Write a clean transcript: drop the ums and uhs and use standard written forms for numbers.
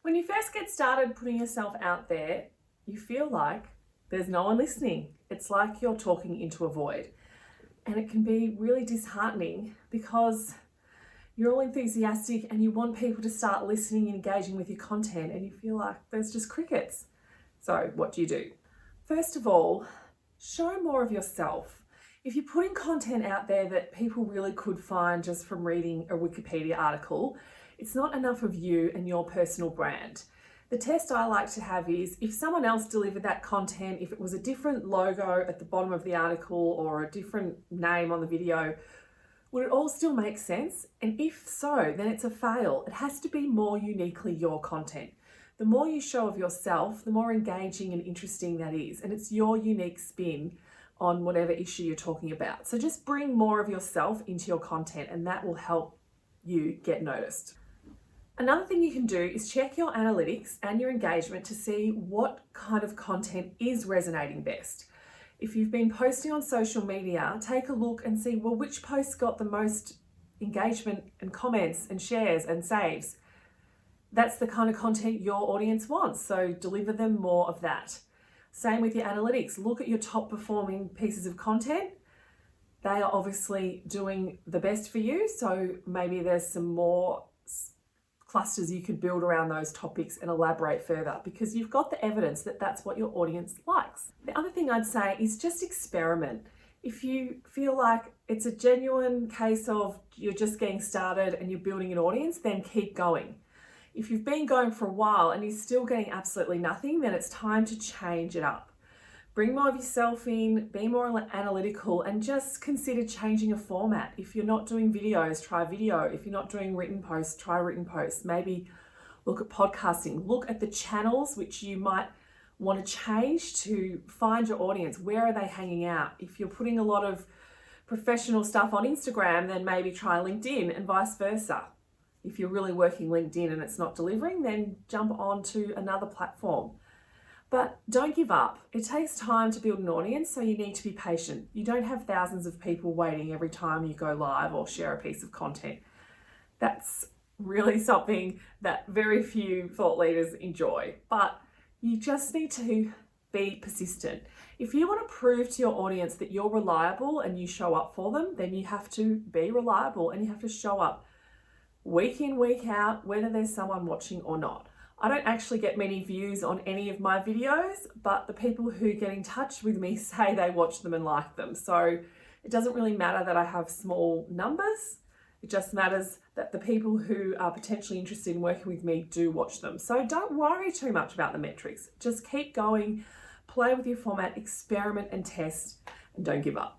When you first get started putting yourself out there, you feel like there's no one listening. It's like you're talking into a void. And it can be really disheartening because you're all enthusiastic and you want people to start listening and engaging with your content, and you feel like there's just crickets. So what do? First of all, show more of yourself. If you're putting content out there that people really could find just from reading a Wikipedia article, it's not enough of you and your personal brand. The test I like to have is if someone else delivered that content, if it was a different logo at the bottom of the article or a different name on the video, would it all still make sense? And if so, then it's a fail. It has to be more uniquely your content. The more you show of yourself, the more engaging and interesting that is. And it's your unique spin on whatever issue you're talking about. So just bring more of yourself into your content, and that will help you get noticed. Another thing you can do is check your analytics and your engagement to see what kind of content is resonating best. If you've been posting on social media, take a look and see, well, which posts got the most engagement and comments and shares and saves. That's the kind of content your audience wants, so deliver them more of that. Same with your analytics. Look at your top performing pieces of content. They are obviously doing the best for you, so maybe there's some more clusters you could build around those topics and elaborate further, because you've got the evidence that that's what your audience likes. The other thing I'd say is just experiment. If you feel like it's a genuine case of you're just getting started and you're building an audience, then keep going. If you've been going for a while and you're still getting absolutely nothing, then it's time to change it up. Bring more of yourself in, be more analytical, and just consider changing a format. If you're not doing videos, try video. If you're not doing written posts, try written posts. Maybe look at podcasting. Look at the channels which you might want to change to find your audience. Where are they hanging out? If you're putting a lot of professional stuff on Instagram, then maybe try LinkedIn, and vice versa. If you're really working LinkedIn and it's not delivering, then jump on to another platform. But don't give up. It takes time to build an audience, so you need to be patient. You don't have thousands of people waiting every time you go live or share a piece of content. That's really something that very few thought leaders enjoy. But you just need to be persistent. If you want to prove to your audience that you're reliable and you show up for them, then you have to be reliable and you have to show up week in, week out, whether there's someone watching or not. I don't actually get many views on any of my videos, but the people who get in touch with me say they watch them and like them. So it doesn't really matter that I have small numbers. It just matters that the people who are potentially interested in working with me do watch them. So don't worry too much about the metrics. Just keep going, play with your format, experiment and test, and don't give up.